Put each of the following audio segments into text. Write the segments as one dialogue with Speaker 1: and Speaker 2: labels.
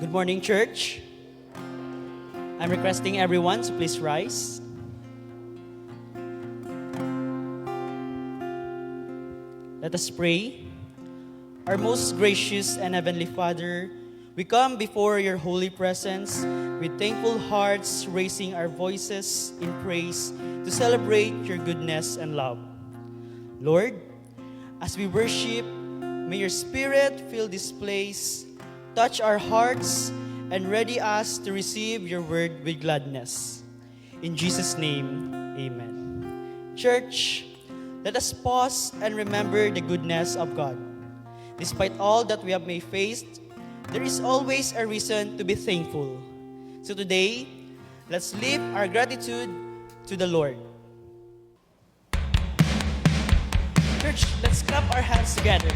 Speaker 1: Good morning, church. I'm requesting everyone to please rise. Let us pray. Our most gracious and heavenly Father, we come before your holy presence with thankful hearts, raising our voices in praise to celebrate your goodness and love. Lord, as we worship, may your Spirit fill this place, touch our hearts, and ready us to receive your word with gladness. In Jesus' name, amen. Church, let us pause and remember the goodness of God. Despite all that we have may faced, there is always a reason to be thankful. So today, let's live our gratitude to the Lord. Church, let's clap our hands together.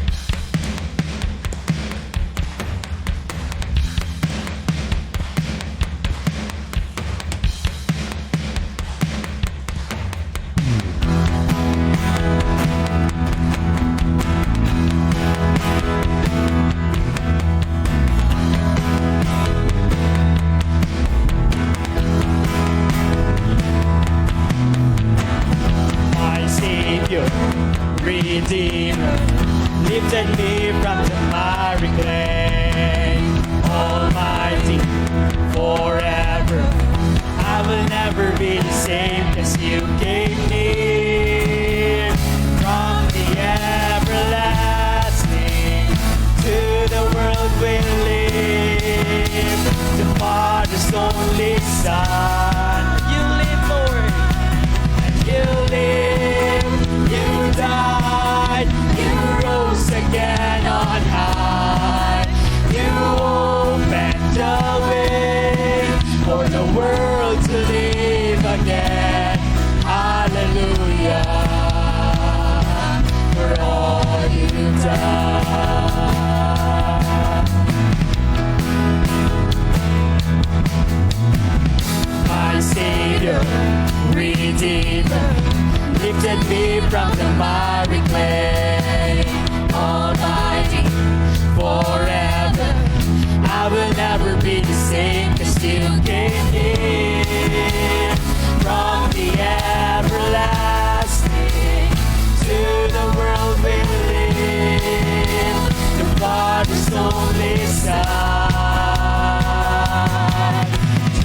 Speaker 1: Redeemer, lifted me from the miry clay. Almighty, forever, I will never be the same, 'cause you gave me from the everlasting to the world we live. The Father's only Son, you live, Lord, and you live. You died, you rose again on high. You opened the way for the world to live again. Hallelujah, for all you've done. My Savior, Redeemer, lifted me from the miry clay. Almighty, forever, I will never be the same, 'cause you gave me from the everlasting to the world we live. The Father's only Son.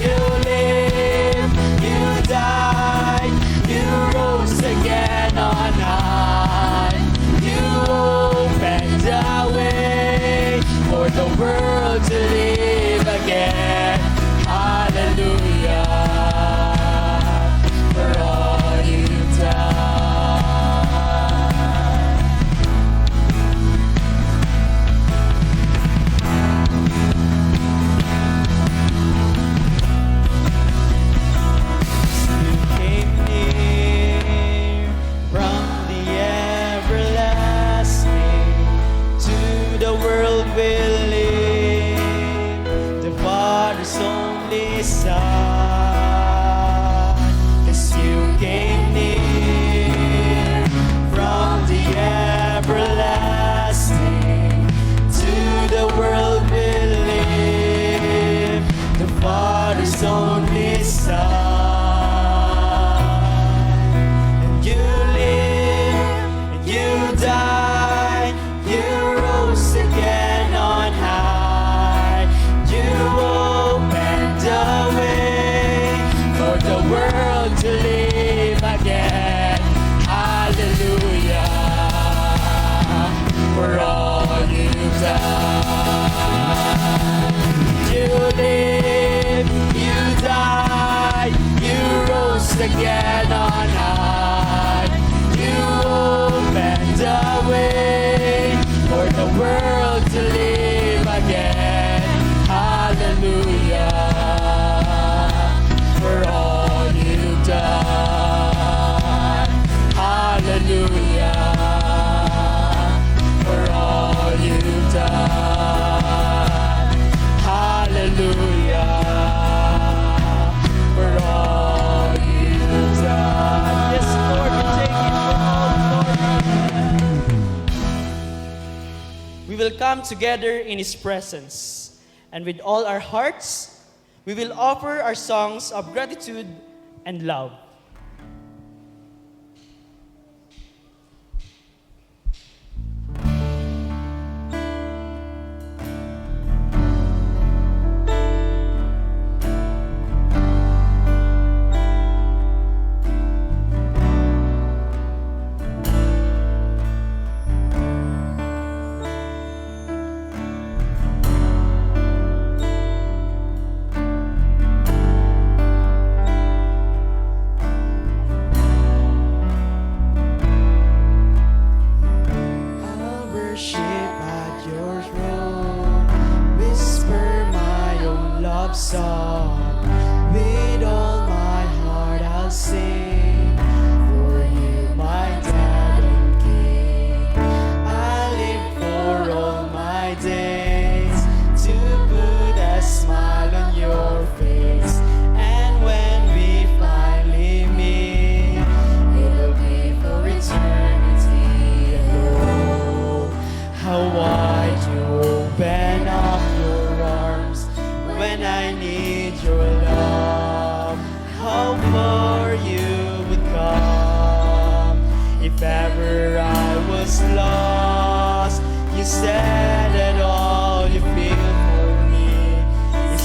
Speaker 1: You live, you died, you rose again on high. You opened the way for the world to live again. Hallelujah, for all you've done. You came near from the everlasting to the world we live. The Father's only Son, 'cause you came near from the everlasting to the world we live. The Father's only Son. Died, you rose again on high. You opened the way for the world to live again. Hallelujah, for all you've done. You live, you died, you rose again on high. You opened the way for the world to live again. Hallelujah, for all you've done. Hallelujah, for all you've done. Hallelujah, for all you've done. Yes, Lord, we take it for all glory. We will come together in His presence And with all our hearts, we will offer our songs of gratitude and love.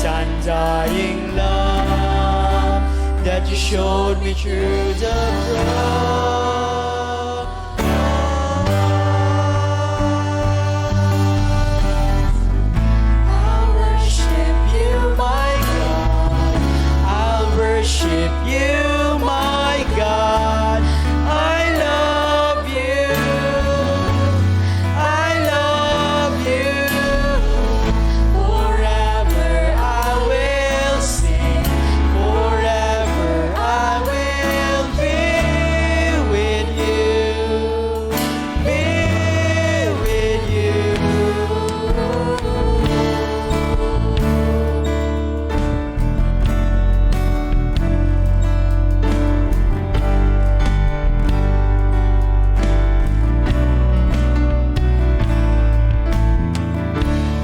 Speaker 2: Undying love that you showed me through the cross. I'll worship you, my God. I'll worship you, my God. I love you. I love you. Forever I will sing. Forever I will be with you. Be with you.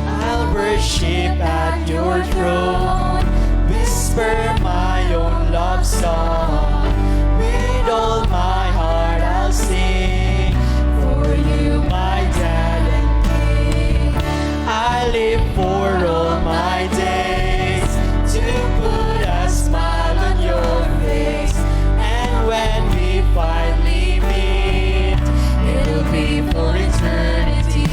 Speaker 2: I'll worship at your throne, whisper my own love song. With all my heart I'll sing for you, my dad and king. I live for all my days to put a smile on your face. And when we finally meet, it'll be for eternity.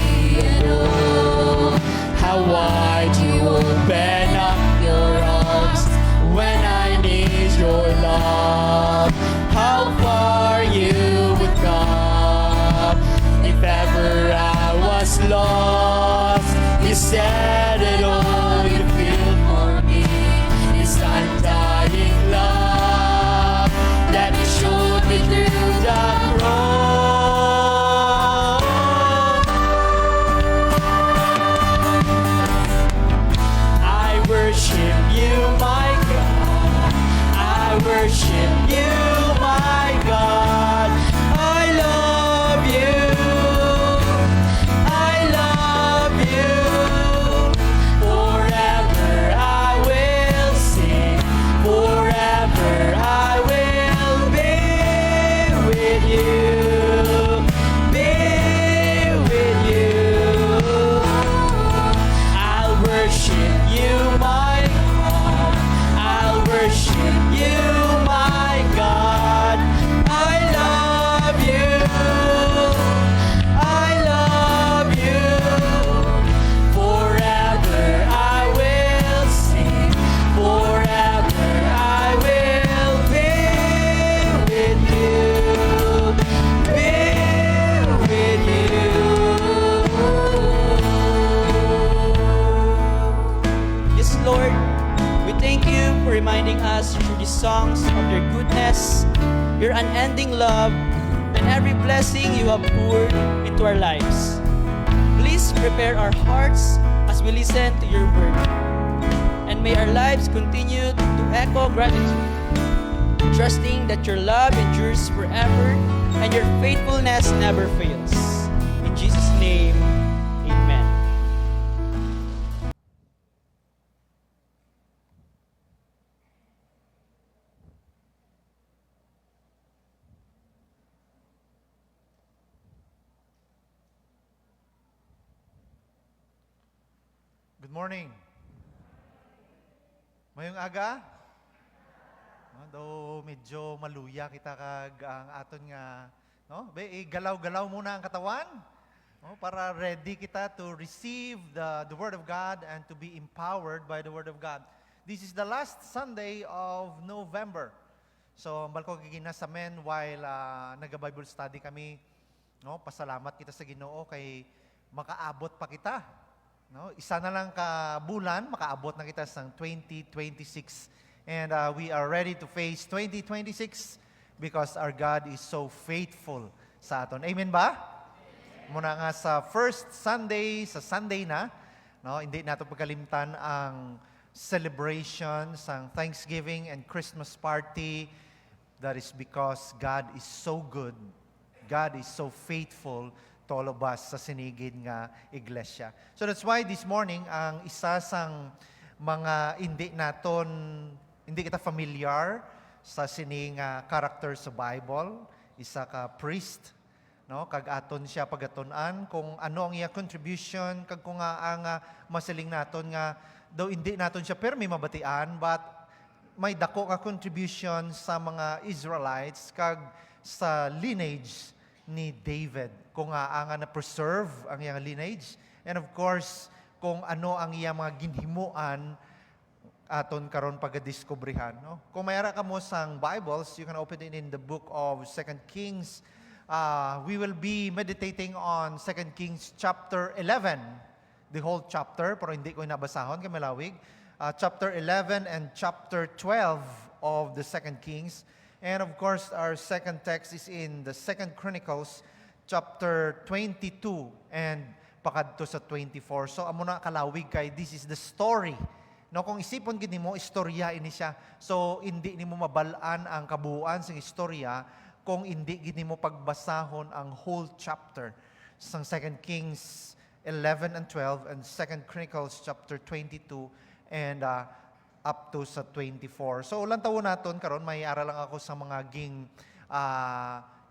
Speaker 2: And oh, how wide you open up your arms when I need your love. How far you would come if ever I was lost. You said it all you feel for me. This undying love that you showed me through the cross. I worship you, my God. I worship you, my God. I love you. I love you. Forever I will sing. Forever I will be with you. Be with you. I'll worship you, my God. I'll worship you, my God. I love you. I love you. Forever I will sing. Forever I will be with you. Be with you.
Speaker 1: Yes, Lord, we thank you for reminding us through these songs of your goodness, your unending love, and every blessing you have poured into our lives. Please prepare our hearts as we listen to your word. And may our lives continue to echo gratitude, trusting that your love endures forever and your faithfulness never fails. In Jesus' name, amen.
Speaker 3: Good morning. Mayong aga? Though medyo maluya kita kag ang aton nga, no? Galaw-galaw muna ang katawan, no? Para ready kita to receive the Word of God and to be empowered by the Word of God. This is the last Sunday of November. So, ambal ko giginas sa men while naga-Bible study kami, no? Pasalamat kita sa Ginoo kay makaabot pa kita. No, isa na lang ka bulan, makaabot na kita sa 2026. And we are ready to face 2026 because our God is so faithful sa aton. Amen ba? Muna nga sa first Sunday, sa Sunday na, no, hindi nato pagkalimtan ang celebration sang Thanksgiving and Christmas party. That is because God is so good. God is so faithful to all of us sa sinigid nga iglesia. So that's why this morning, ang isa sang mga hindi kita familiar sa sining character sa Bible, isa ka priest, no? Kag aton siya pagatunan kung ano ang iya contribution, kag kung ang masiling naton nga, daw hindi naton siya permi mabatian, but may dako nga contribution sa mga Israelites, kag sa lineage ni David, kung ang na-preserve ang iyang lineage, and of course, kung ano ang iyang mga ginhimuan aton karon pagdiskubrihan. No? Kung mayara ka mo sang Bibles, you can open it in the book of 2 Kings. We will be meditating on 2 Kings chapter 11, the whole chapter, pero hindi ko nabasahon kay malawig. Chapter 11 and chapter 12 of the 2 Kings. And of course, our second text is in the 2 Chronicles, chapter 22 and pakadto sa 24. So, amo na kalawig kay this is the story. No, kung isipon gid nimo, istorya ini siya. So, hindi nimo mabalaan ang kabuuan sa istorya kung hindi gid nimo pagbasahon ang whole chapter sa 2 Kings 11 and 12 and 2 Chronicles chapter 22 and up to sa 24. So, ulang taon naton karon may aral lang ako sa mga ging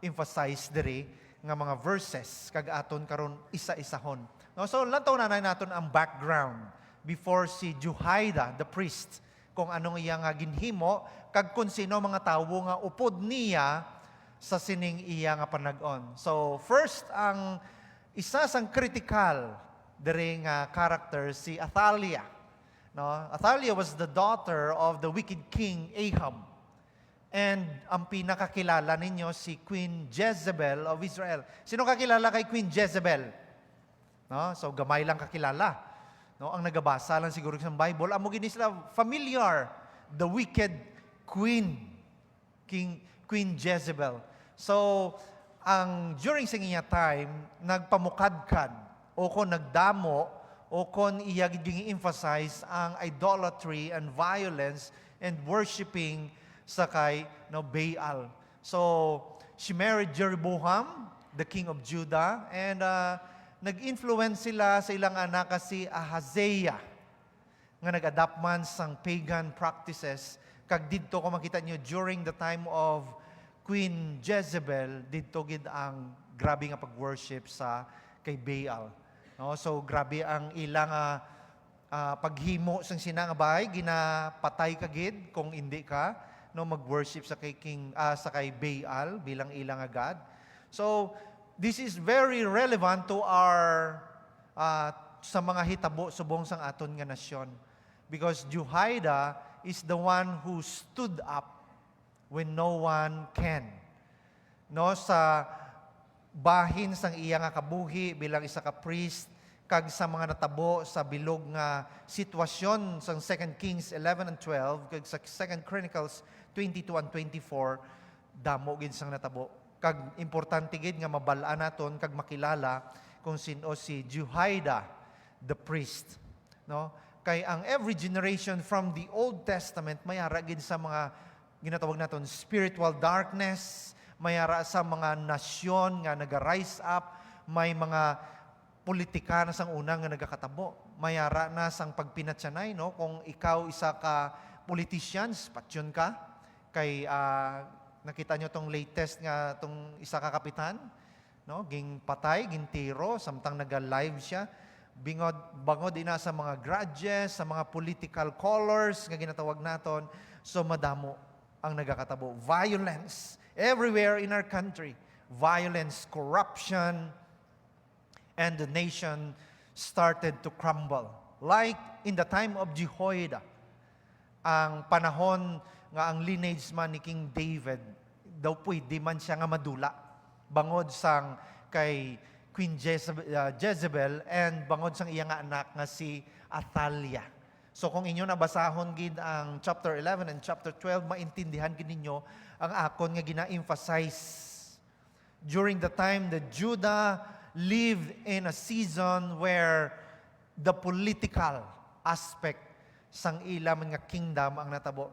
Speaker 3: emphasize diri nga mga verses kag aton karon isa-isahon. No, so ulang taon na naton ang background before si Jehoiada the priest, kung anong iya nga ginhimo kag kung sino mga tawo nga upod niya sa sining iya nga panag-on. So, first ang isa sang critical diri nga character si Athaliah. No, Athaliah was the daughter of the wicked king Ahab. And ang pinakakilala ninyo si Queen Jezebel of Israel. Sino kakilala kay Queen Jezebel? No, so gamay lang kakilala. No, ang nagabasa lang siguro sa Bible, amo gini sila familiar, the wicked queen, Queen Jezebel. So, during sa niya time, nagpamukadkad o kung nagdamo o kon iya gid emphasize ang idolatry and violence and worshiping sa kay Baal. So, she married Jeroboam, the king of Judah, and nag-influence sila sa ilang anak si Ahaziah, nga nag-adapt man sang pagan practices. Kag didto ko makita niyo during the time of Queen Jezebel, didto gid ang grabe nga pag-worship sa kay Baal. No, so grabe ang ilang paghimo sang sinang bahay, ginapatay ka gid kung hindi ka mag-worship sa kay Baal bilang ilang god. So this is very relevant to our sa mga hitabo subong sang aton nga nasyon, because Jehoiada is the one who stood up when no one can. No, sa bahin sang iya nga kabuhi bilang isa ka priest, kag sa mga natabo sa bilog nga sitwasyon sa 2 Kings 11 and 12 kag sa 2 Chronicles 22 and 24, damo gid sang natabo. Kag importante gid nga mabal-an naton kag makilala kung sino si Jehoiada the priest. No, kay ang every generation from the Old Testament mayara gid sa mga ginatawag naton spiritual darkness, mayara sa mga nasyon nga naga-rise up, may mga politika na sang unang nga nagakatabo, mayara na sang pagpinatsanay, no? Kung ikaw isa ka politician, patyon ka, kay nakita nyo tong latest nga tong isa ka kapitan, no? Ging patay, ging tiro, samtang naga-live siya, bangod ina sa mga grudges, sa mga political colors nga ginatawag naton, so madamo ang nagakatabo. Violence everywhere in our country. Violence, corruption, and the nation started to crumble. Like in the time of Jehoiada, ang panahon nga ang lineage man ni King David, daw pwede man siya nga madula. Bangod sang kay Queen Jezebel and bangod sang iya nga anak nga si Athaliah. So kung inyo nabasahon gid ang chapter 11 and chapter 12, maintindihan gid ninyo ang akon nga gina-emphasize. During the time that Judah lived in a season where the political aspect sang ila man nga kingdom ang natabo.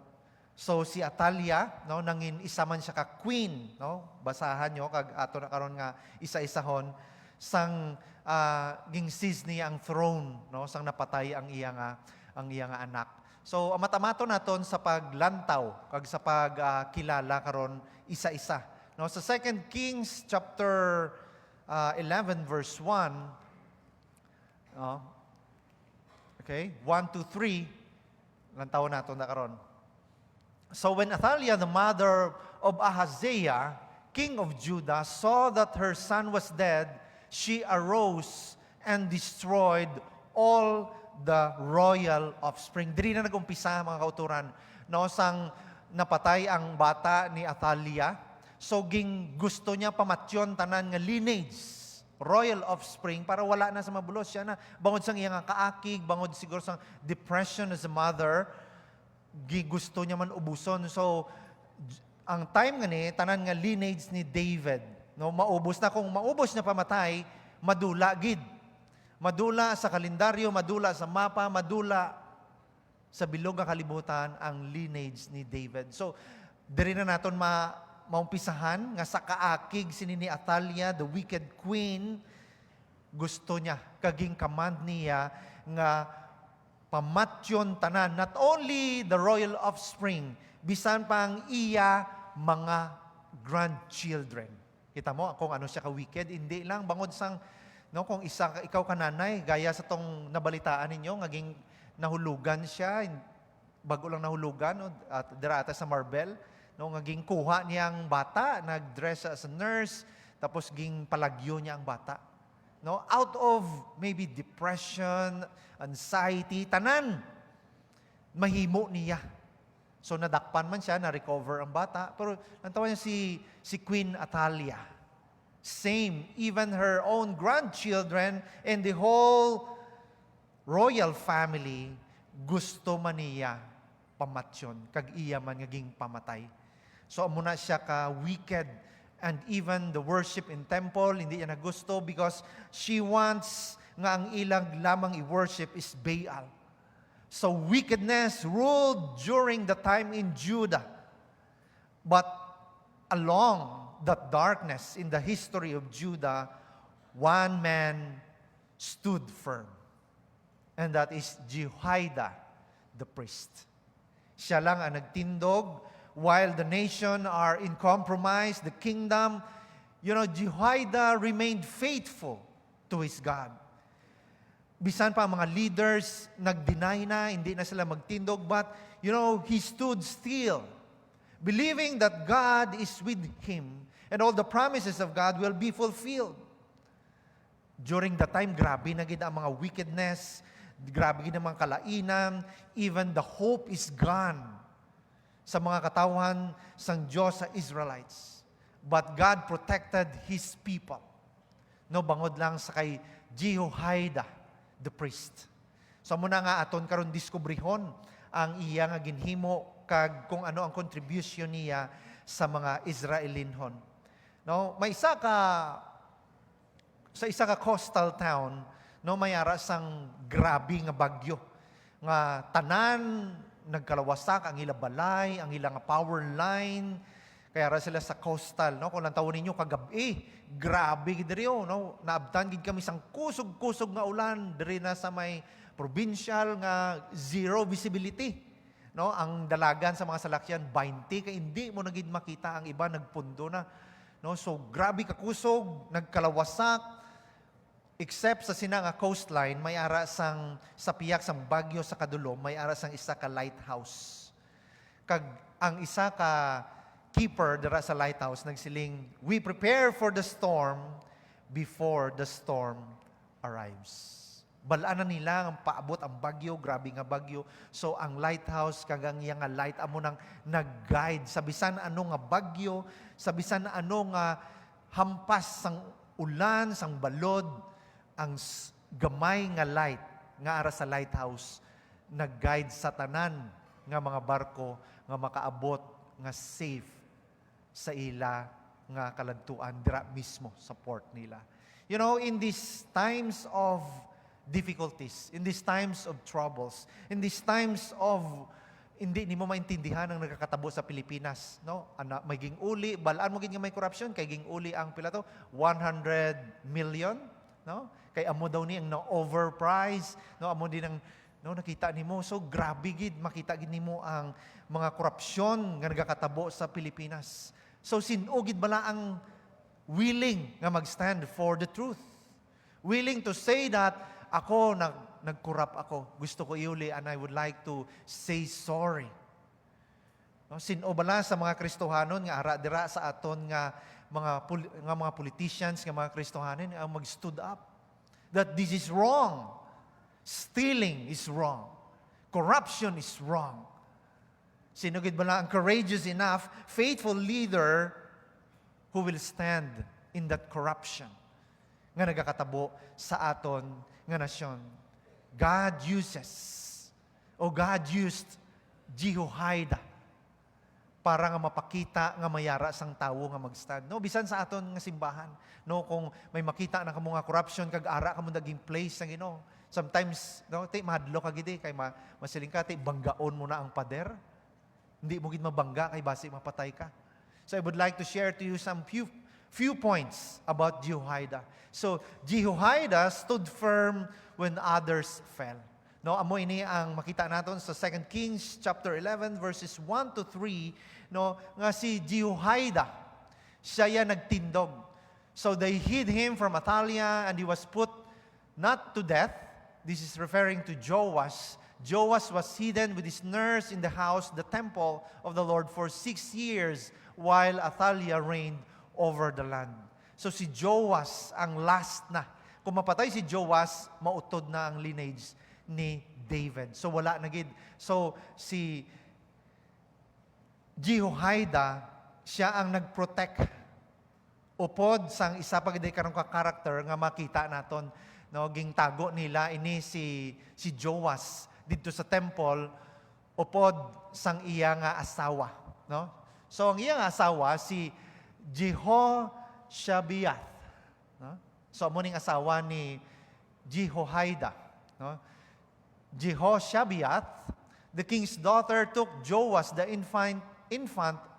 Speaker 3: So si Athaliah, no, nangin isa man siya ka queen, no? Basahan nyo kag ato na karon nga isa-isahon sang ging seize niya ang throne, no, sang napatay ang iya nga anak. So amata-mato naton sa paglantaw kag sa pagkilala karon isa-isa, no. Sa 2 Kings chapter 11 verse 1, okay, 1 to 3, lantaw naton na karon. So when Athaliah, the mother of Ahaziah, king of Judah, saw that her son was dead, she arose and destroyed all the royal offspring. Diri na nag-umpisa mga kauturan. No, sang napatay ang bata ni Athaliah, so ging gusto niya pamatyon tanan nga lineage, royal offspring, para wala na sa mabulos siya na. Bangod sang iya nga kaakig, bangod siguro sang depression as a mother, gusto niya man ubuson. So, ang time nga ni, tanan nga lineage ni David, no, maubos na. Kung maubos na pamatay, madula gid. Madula sa kalendaryo, madula sa mapa, madula sa bilog nga kalibutan ang lineage ni David. So, diri na naton maumpisahan nga sa kaakig sini ni Athaliah, the wicked queen, gusto niya, kaging command niya nga pamatyon tanan, not only the royal offspring, bisan pang iya mga grandchildren. Kita mo kung ano siya ka-wicked, hindi lang bangod sang, no, kung ikaw ka nanay, gaya sa tong nabalitaan ninyo, ngaging nahulugan siya, bago lang nahulugan, no, at dirata sa Marbel, no, ngaging kuha niyang bata, nag-dress as a nurse, tapos ging palagyo niya ang bata. No, out of maybe depression, anxiety, tanan, mahimo niya. So nadakpan man siya, na-recover ang bata. Pero nantawa niya si Queen Athaliah. Same, even her own grandchildren and the whole royal family, gusto man niya pamatyon, kag iya man ngaging pamatay. So muna siya ka wicked, and even the worship in temple, hindi niya nagusto because she wants nga ang ilang lamang i-worship is Baal. So wickedness ruled during the time in Judah. But along that darkness in the history of Judah, one man stood firm. And that is Jehoiada, the priest. Siya lang ang nagtindog while the nation are in compromise, the kingdom. You know, Jehoiada remained faithful to his God. Bisan pa ang mga leaders, nag-deny na, hindi na sila magtindog, but, you know, he stood still, believing that God is with him, and all the promises of God will be fulfilled. During the time, grabe na gid ang mga wickedness, grabe gid ang mga kalainan, even the hope is gone sa mga katawan sang Diyos sa Israelites. But God protected His people. No, bangod lang sa kay Jehoiada, the priest. So muna nga aton karon diskubrihon ang iya nga ginhimo kag kung ano ang contribution niya sa mga Israelinhon. No, may isa ka coastal town, no, mayara sang grabe nga bagyo nga tanan nagkalawasak ang ila balay, ang ila nga power line. Kaya ra sila sa coastal, no? Kung lang tawo ninyo kagabi, grabe gid diri, no? Naabtan gid kami sang kusog-kusog nga ulan diri na sa may provincial nga zero visibility, no? Ang dalagan sa mga salakyan 20 kay hindi mo na gid makita, ang iba nagpundo na, no? So grabe ka kusog, nagkalawasak. except sa sina nga coastline, may ara sang sa piyak sang bagyo sa kadulom, may ara sang isa ka lighthouse. Kag ang isa ka keeper dira sa lighthouse nagsiling, "We prepare for the storm before the storm arrives." Balaan na nila ang paabot ang bagyo, grabe nga bagyo. So ang lighthouse kagang iya nga light amo nang nag-guide sa bisan ano nga bagyo, sa bisan ano nga hampas sang ulan, sang balod, ang gamay nga light nga ara sa lighthouse nag-guide sa tanan nga mga barko nga makaabot nga safe sa ila nga kaladtuan dira mismo sa port nila. You know, in these times of difficulties, in these times of troubles, in these times of hindi mo maintindihan ang nagkakatabo sa Pilipinas, no? Ana may uli, balaan mo gid nga may corruption kay uli ang pila to 100 million, no? Kay amo daw ni ang na-overprice, no? Amo din ang no nakita nimo. So grabe gid makita gid nimo ang mga korupsyon nga nagakatabo sa Pilipinas. So sin-o gid bala ang willing nga mag-stand for the truth. Willing to say that ako nag-corrupt ako. Gusto ko iuli and I would like to say sorry. No, sin-o bala sa mga Kristohanon nga ara dira sa aton nga mga politicians nga mga Kristohanon ang mag-stood up. That this is wrong. Stealing is wrong. Corruption is wrong. Sino gid bala ang courageous enough, faithful leader who will stand in that corruption nga nagakatabo sa aton nga nasyon. God used Jehoiada para nga mapakita nga mayara sang tawo nga mag-stand. No, bisan sa aton nga simbahan, no, kung may makita na kamo nga corruption kag ara kamo naging place sa Ginoo. Sometimes, no, mahadlo ka gid kay masiling ka banggaon mo na ang pader. Hindi mo gid mabangga kay basi mapatay ka. So I would like to share to you some few points about Jehoiada. So Jehoiada stood firm when others fell. No, amo ini ang makita naton sa 2 Kings chapter 11 verses 1 to 3, no, nga si Jehoiada siya nagtindog. So they hid him from Athaliah and he was put not to death. This is referring to Joash. Joash was hidden with his nurse in the house, the temple of the Lord, for 6 years while Athaliah reigned over the land. So si Joash ang last na. Kung mapatay si Joash, mautod na ang lineage ni David. So wala na gid. So si Jehoiada, siya ang nagprotect upod sang isa pa gid karong ka character nga makita naton, no, ging tago nila ini si Joash didto sa temple upod sang iya nga asawa, no? So ang iya nga asawa si Jehoshabeath, no? So amo ning asawa ni Jehoiada, no? Jehoshabeath, the king's daughter, took Joash the infant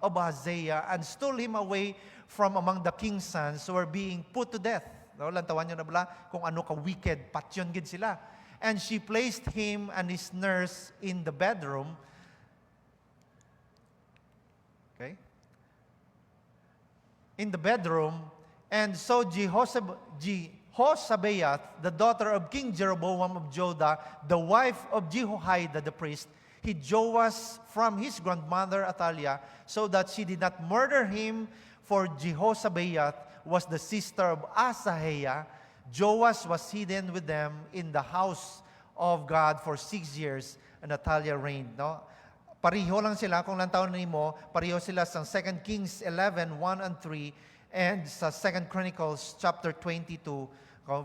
Speaker 3: of Ahaziah and stole him away from among the king's sons who were being put to death. No, lantawan nyo na bala kung ano ka wicked, patyon gid sila. And she placed him and his nurse in the bedroom. Okay? In the bedroom, and so Jehoshabeath, the daughter of King Jeroboam of Judah, the wife of Jehoiada the priest, hid Joash from his grandmother Athaliah, so that she did not murder him, for Jehoshabeath was the sister of Asahiah. Joash was hidden with them in the house of God for 6 years, and Athaliah reigned. No? Pariho lang sila, kung lang taon nimo, pariho sila sa 2 Kings 11, 1 and 3, and sa 2 Chronicles chapter 22,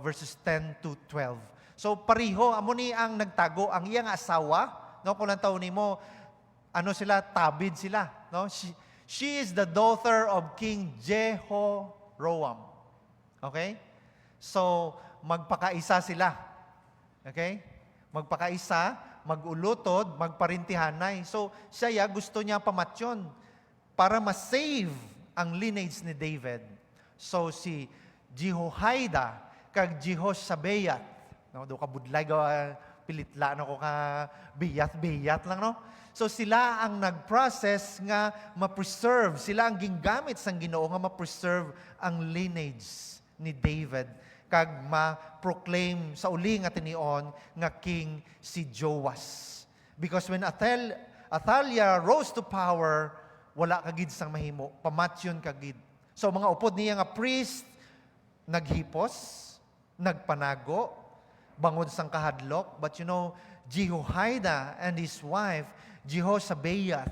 Speaker 3: verses 10 to 12. So pariho, amo ni ang nagtago, ang iyang asawa, no, kung lang taon nimo, ano sila, tabid sila. No? She is the daughter of King Jehoram. Okay? So, magpakaisa sila. Okay? Magpakaisa, magulutod, magparintihanay. So, siya gusto niya pamatyon para ma-save ang lineage ni David. So, si Jehoiada kag Jehoshabeath, no, do ka budlay pilitla na ko ka biyat lang, no? So sila ang nag-process nga ma-preserve, sila ang gingamit sang Ginoo nga ma-preserve ang lineage ni David kag ma-proclaim sa uli nga tinion nga king si Joas. Because when Athaliah rose to power, wala kagid sang mahimo, pamatyon kagid. So mga upod niya nga priest, naghipos, nagpanago, bangod sang kahadlok. But you know, Jehoiada and his wife, Jehosabeath,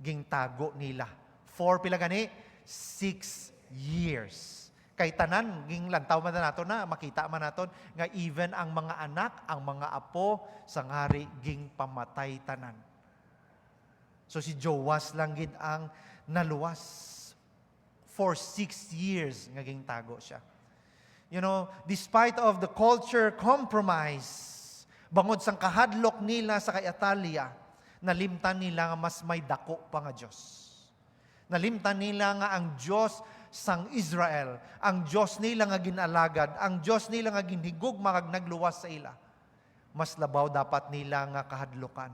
Speaker 3: gingtago nila. For pila gani? 6 years. Kay tanan, ging lantaw man nato na, makita man naton nga even ang mga anak, ang mga apo, sang hari, ging pamatay tanan. So si Joas lang gid ang naluwas. For 6 years, nga ging tago siya. You know, despite of the culture compromise, bangod sang kahadlok nila sa kay Athaliah, nalimtan nila nga mas may dako pa nga Diyos. Nalimtan nila nga ang Diyos sang Israel, ang Diyos nila nga ginalagad, ang Diyos nila nga ginhigog magag nagluwas sa ila. Mas labaw dapat nila nga kahadlokan.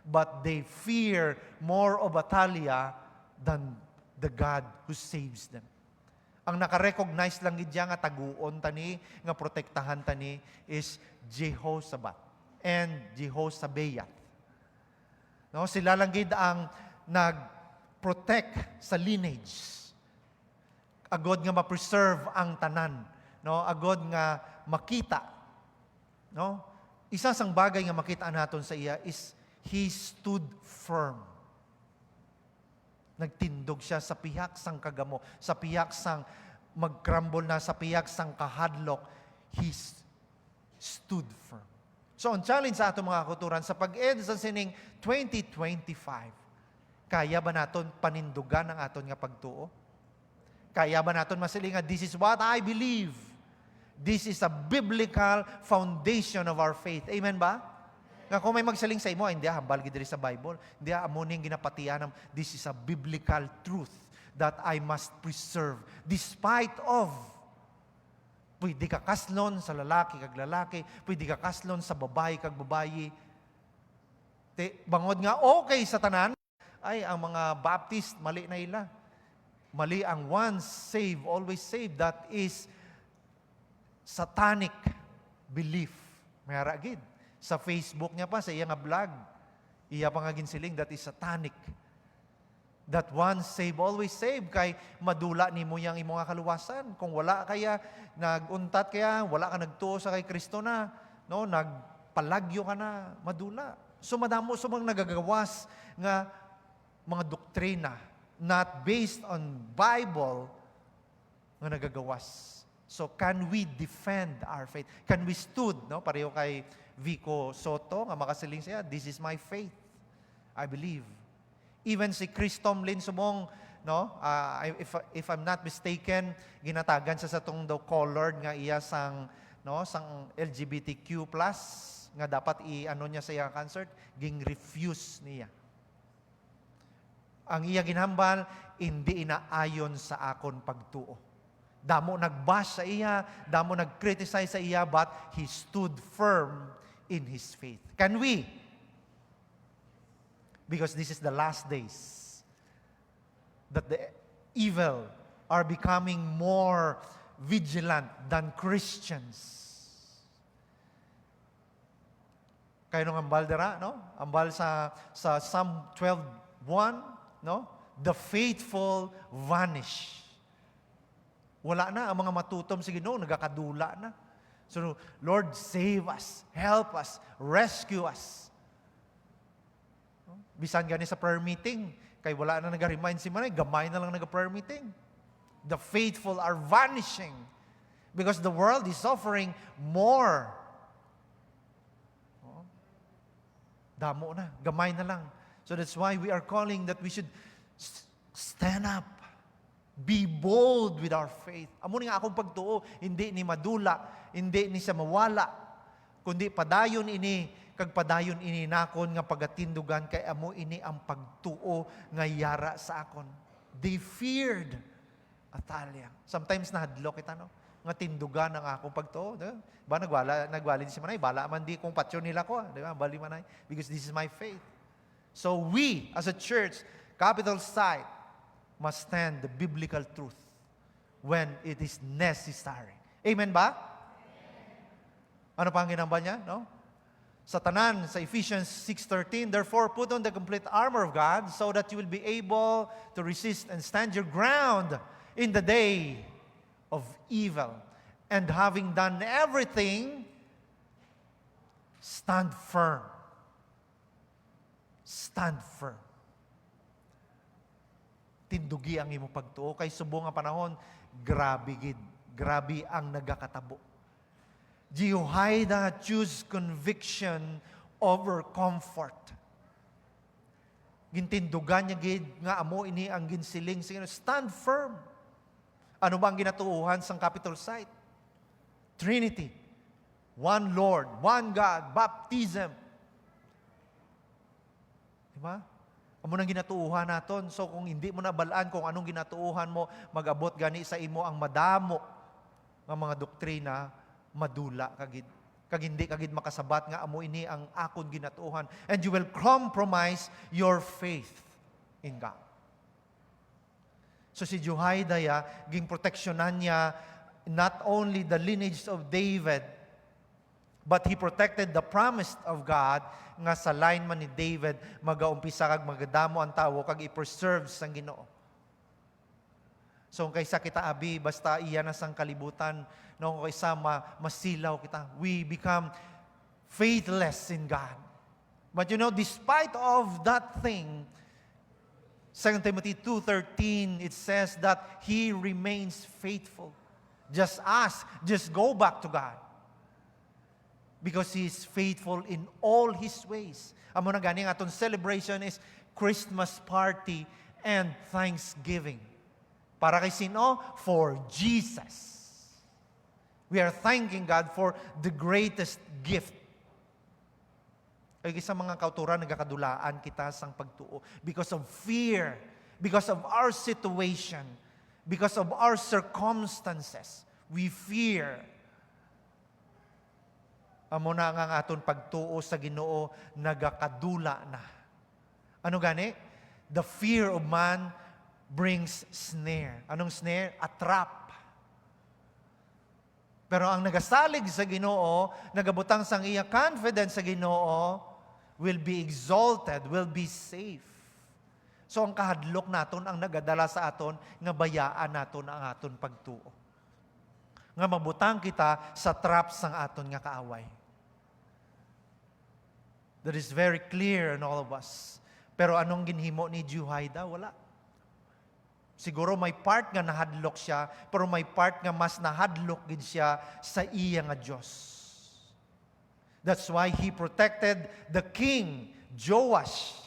Speaker 3: But they fear more of Athaliah than the God who saves them. Ang nakarecognize lang gid nga taguon tani, nga protektahan tani is Jehoshaphat and Jehosabeath. No, sila lang gid ang nag-protect sa lineage. Agod nga ma-preserve ang tanan, no? Agod nga makita, no? Isa sang bagay nga makita naton sa iya is he stood firm. Nagtindog siya sa pihak sang kagamo, sa pihak sang magkrumble na, sa pihak sang kahadlok, he stood firm. So, ang challenge sa atong mga kulturan, sa pag-end sa sining 2025, kaya ba naton panindugan ang aton nga pagtuo? Kaya ba naton masiling nga, this is what I believe. This is a biblical foundation of our faith. Amen ba? Nga kung may magsaling sa imo, hindi hambal gid diri sa Bible. Hindi amuning ginapatian this is a biblical truth that I must preserve despite of pwede ka kaslon sa lalaki kag lalaki, pwede ka kaslon sa babae kag babayi. Bangod nga okay sa tanan, ay ang mga Baptist mali na ila. Mali ang once saved, always saved. That is satanic belief. May haragid. Sa Facebook niya pa, sa iya nga vlog, iya pa nga ginsiling, that is satanic. That once saved, always saved. Kay madula ni mo yang imong kaluwasan. Kung wala kaya, naguntat kaya, wala ka nagtuo sa kay Kristo na, no? Nagpalagyo ka na, madula. So madamo sumang nagagawas nga mga doktrina not based on Bible nga nagagawas. So can we defend our faith? Can we stood, no? Pareho kay Vico Soto nga makasiling siya, this is my faith. I believe. Even si Chris Tomlin sumong, no? If I'm not mistaken, ginatagan sa tong daw colored nga iya sang, no, sang LGBTQ+ nga dapat i-ano niya sa iyang concert, ging refuse niya. Ang iya ginhambal, hindi inaayon sa akon pagtuo. Damo nagbash sa iya, damo nag-criticize sa iya, but he stood firm in his faith. Can we? Because this is the last days that the evil are becoming more vigilant than Christians. Kayo nung ambal dira, no? Ambal sa Psalm 12:1, no? The faithful vanish. Wala na ang mga matutom sa Ginoo, nagakadula na. So, Lord, save us, help us, rescue us. No? Bisan gani sa prayer meeting, kay wala na nag-remind si Manay, gamay na lang nag-prayer meeting. The faithful are vanishing because the world is suffering more. No? Damo na, gamay na lang. So that's why we are calling that we should stand up. Be bold with our faith. Amo nga akong pagtuo, hindi ni madula, hindi ni sa mawala, kundi padayon ini, kag padayon ini nakon nga pagatindugan, kay amo ini ang pagtuo nga yara sa akon. They feared Athaliah. Sometimes nahadlok kita, no? Nga tindugan ang akong pagtuo. Diba? Ba nagwalin si Manay, bala man di kung patyon nila ko, di ba? Bali Manay, because this is my faith. So we, as a church, capital site, must stand the biblical truth when it is necessary. Amen ba? Ano pa ang ginamba niya? No? Sa tanan, sa Ephesians 6:13, therefore put on the complete armor of God so that you will be able to resist and stand your ground in the day of evil. And having done everything, stand firm. Stand firm. Tindugi ang imo pagtuo kay subong nga panahon, grabe gid. Grabe ang nagakatabo. Jehoiada choose conviction over comfort. Gintindugan niya gid nga amo ini ang ginsiling sa stand firm. Ano ba ang ginatuuhan sang capital site? Trinity. One Lord, one God, baptism. Diba? Amo nang ginatuuhan naton. So kung hindi mo nabalaan kung anong ginatuuhan mo, mag-abot gani sa imo ang madamo nga mga doktrina, madula kagid. Kag hindi kagid makasabat nga amo ini ang akon ginatuuhan. And you will compromise your faith in God. So si Jehoiada, ging proteksyonan niya not only the lineage of David, but he protected the promise of God nga sa line man ni David, magaumpisa kag magadamo ang tawo kag i-preserve sang Ginoo. So kaysa kita abi, basta iya na sang kalibutan, no, kaysa masilaw kita, we become faithless in God. But you know, despite of that thing, 2 Timothy 2:13, it says that He remains faithful. Just ask, just go back to God. Because He is faithful in all His ways. Amo na gani nga atong celebration is Christmas party and Thanksgiving. Para kay sino? For Jesus. We are thanking God for the greatest gift. Ay sa mga kauturan, nagkakadulaan kita sang pagtuo. Because of fear, because of our situation, because of our circumstances, we fear. Amo na nga aton pagtuo sa Ginoo, nagakadula na. Ano gani? The fear of man brings snare. Anong snare? A trap. Pero ang nagasalig sa Ginoo, nagabutang sang iya confidence sa Ginoo, will be exalted, will be safe. So ang kahadlok naton ang nagadala sa aton nga bayaan naton ang aton pagtuo. Nga mabutang kita sa trap sang aton nga kaaway. That is very clear in all of us. Pero anong ginhimo ni Jehoiada? Wala. Siguro may part nga nahadlok siya, pero may part nga mas nahadlok gid siya sa iya nga Dios. That's why he protected the king, Joash,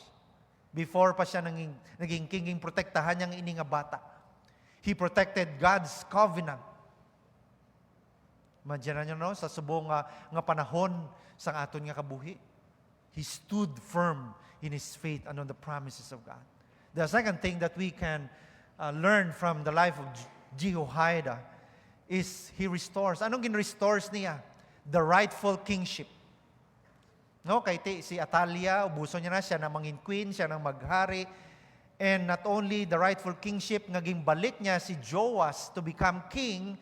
Speaker 3: before pa siya naging king, protektahan niyang ini nga bata. He protected God's covenant. Imagine nyo, no? Sa subong nga panahon sang aton nga kabuhi. He stood firm in his faith and on the promises of God. The second thing that we can learn from the life of Jehoiada is he restores. Anong gin-restores niya? The rightful kingship. No, kay si Atalia, ubuso niya na siya na mangin queen, siya nang maghari. And not only the rightful kingship, naging balik niya si Joash to become king,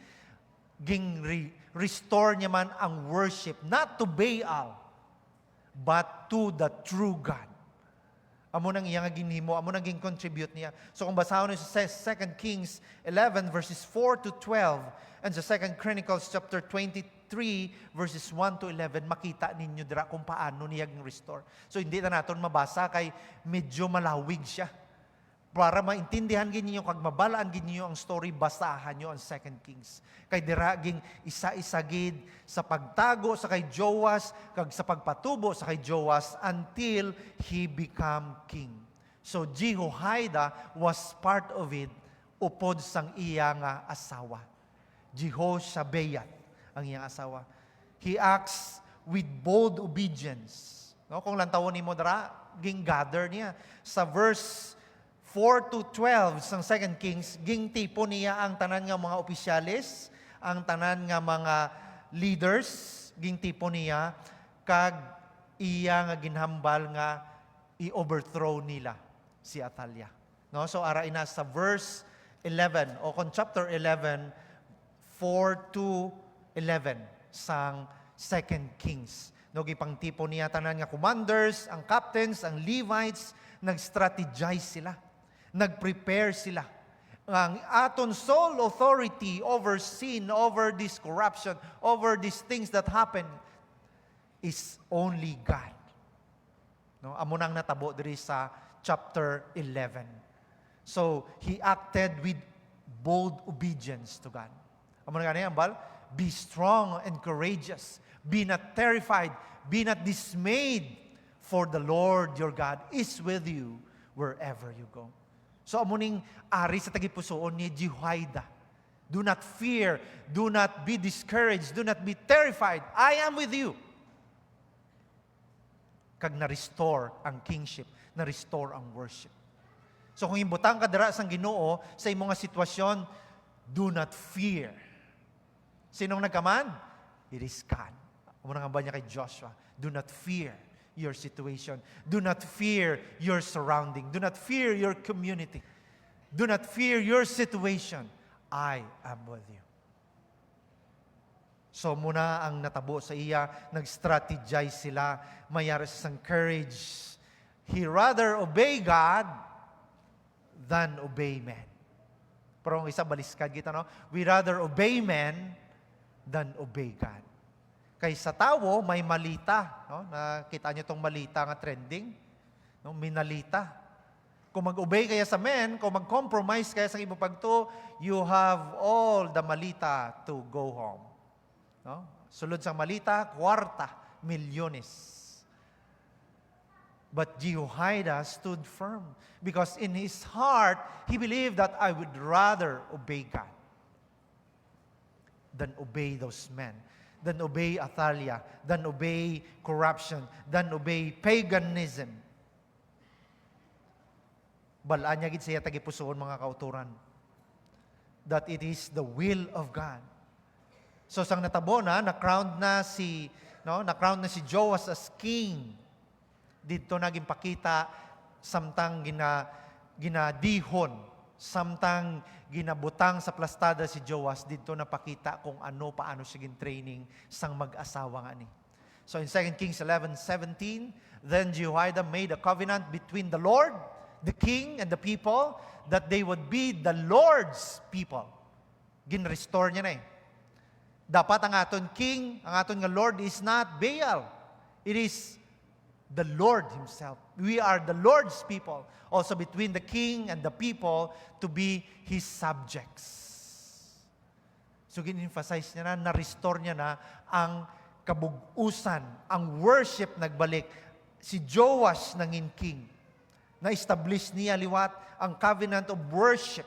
Speaker 3: restore niya man ang worship, not to Baal, but to the true God. Amo nang iyang ginhimo, amo nang contribute niya. So kung basahon niyo sa 2 Kings 11 verses 4 to 12 and sa 2 Chronicles chapter 23 verses 1 to 11, makita ninyo dira kung paano niya restore. So hindi na naton mabasa kay medyo malawig siya. Para maintindihan gid ninyo kag mabalaan gid ninyo ang story, basahan niyo ang 2 Kings. Kay dira ging isa-isa gid sa pagtago sa kay Joash kag sa pagpatubo sa kay Joash until he become king. So Jehoiada was part of it upod sang iya nga asawa. Jehoshabeath ang iyang asawa. He acts with bold obedience. No, kung lantawon nimo dara, ging gather niya sa verse 4 to 12 sang 2 Kings, ging tipo niya ang tanan nga mga opisyalis, ang tanan nga mga leaders, ging tipo niya, kag iya nga ginhambal nga i-overthrow nila si Atalia. No? So ara ina sa verse 11, o kung chapter 11, 4 to 11 sang 2 Kings. No, gipang tipo niya tanan nga commanders, ang captains, ang Levites, nag-strategize sila. Nag-prepare sila. Ang aton sole authority over sin, over this corruption, over these things that happen is only God. No, amo nang natabo diri sa chapter 11. So, he acted with bold obedience to God. Amo na gani ambal, be strong and courageous. Be not terrified, be not dismayed, for the Lord your God is with you wherever you go. So amuning ari sa tagipusoon ni Jehoiada. Do not fear, do not be discouraged, do not be terrified. I am with you. Kag na-restore ang kingship, na-restore ang worship. So kung imbutang ka dira sang Ginoo sa imong nga sitwasyon, do not fear. Sinong nagkaman? It is God. Amo nang ambanya kay Joshua. Do not fear your situation. Do not fear your surrounding. Do not fear your community. Do not fear your situation. I am with you. So muna ang natabo sa iya, nag-strategize sila, mayari sa courage. He rather obey God than obey men. Pero ang isa baliskad kita, no? We rather obey men than obey God. Kay sa tawo, may malita. No? Nakita niyo itong malita nga trending. No? Minalita. Kung mag-obey kaya sa men, kung mag-compromise kaya sa ibang pagto, you have all the malita to go home. No? Sulod sa malita, 40 milyones. But Jehoiada stood firm because in his heart, he believed that I would rather obey God than obey those men, than obey Athaliah, than obey corruption, than obey paganism. Balaan niya gid siya tagipusoon mga kauturan that it is the will of God. So sang natabo na-crown na si Joas as king. Dito naging pakita samtang ginadihon, samtang ginabutang sa plastada si Joas, dito napakita kung paano siya training sang mag-asawa nga ni. So in 2 Kings 11:17, then Jehoiada made a covenant between the Lord, the king, and the people that they would be the Lord's people. Gin-restore niya na Dapat ang aton king, ang aton nga Lord is not Baal. It is the Lord Himself. We are the Lord's people. Also between the king and the people to be His subjects. So gin-emphasize niya na-restore niya na ang kabug-usan, ang worship nagbalik. Si Joash nangin king. Na-establish niya liwat ang covenant of worship.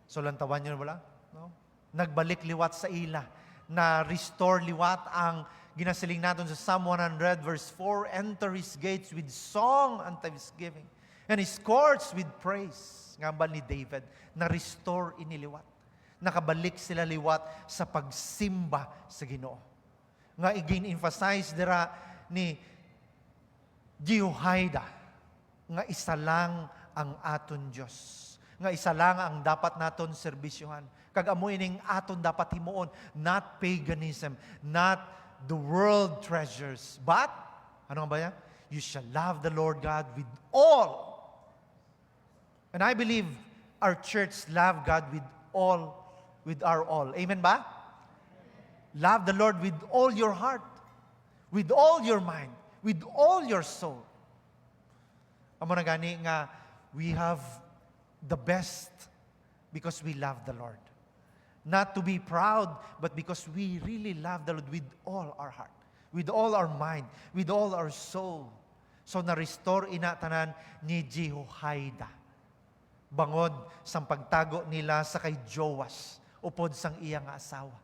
Speaker 3: So lantawan niyo wala? No? Nagbalik liwat sa ila. Na-restore liwat ang ginasiling natin sa Psalm 100 verse 4, enter His gates with song and thanksgiving, and His courts with praise. Ngambal ni David, na-restore iniliwat. Nakabalik sila liwat sa pagsimba sa Ginoo. Nga igin-emphasize dira ni Jehoiada, nga isa lang ang aton Diyos. Nga isa lang ang dapat naton serbisyohan. Kag amo ining aton dapat himuon, not paganism, not the world treasures. But, ano ba yan? You shall love the Lord God with all. And I believe our church love God with all, with our all. Amen ba? Love the Lord with all your heart, with all your mind, with all your soul. Amo na gani nga, we have the best because we love the Lord. Not to be proud, but because we really love the Lord with all our heart, with all our mind, with all our soul. So na-restore tanan ni Jehoiada. Bangod sang pagtago nila sa kay Joas, upod sang iyang asawa.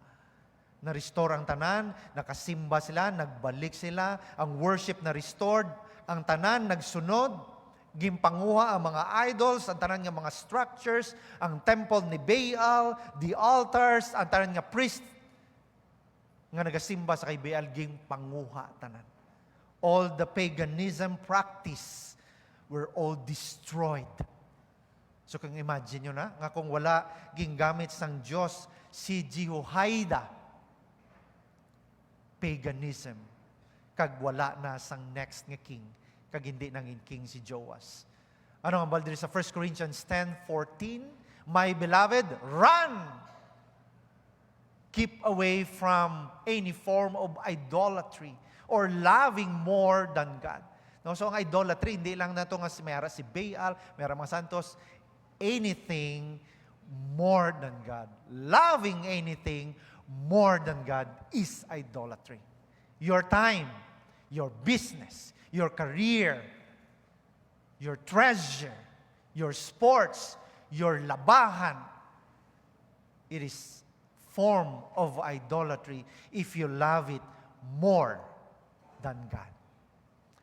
Speaker 3: Na-restore ang tanan, nakasimba sila, nagbalik sila, ang worship na-restored, ang tanan nagsunod, gimpanguha ang mga idols, ang tanan nga mga structures, ang temple ni Baal, the altars, ang tanan nga priest nga nagasimba sa kay Baal, gimpanguha tanan. All the paganism practice were all destroyed. So kung imagine nyo na, nga kung wala gingamit sang Diyos si Jehoiada, paganism, kag wala na sang next nga king, kag hindi nangin king si Joas. Ano nga baldir sa 1 Corinthians 10:14? My beloved, run! Keep away from any form of idolatry or loving more than God. No, so ang idolatry, hindi lang na ito nga mayara si Baal, mayara mga santos, anything more than God. Loving anything more than God is idolatry. Your time, your business, your career, your treasure, your sports, your labahan, it is form of idolatry if you love it more than God.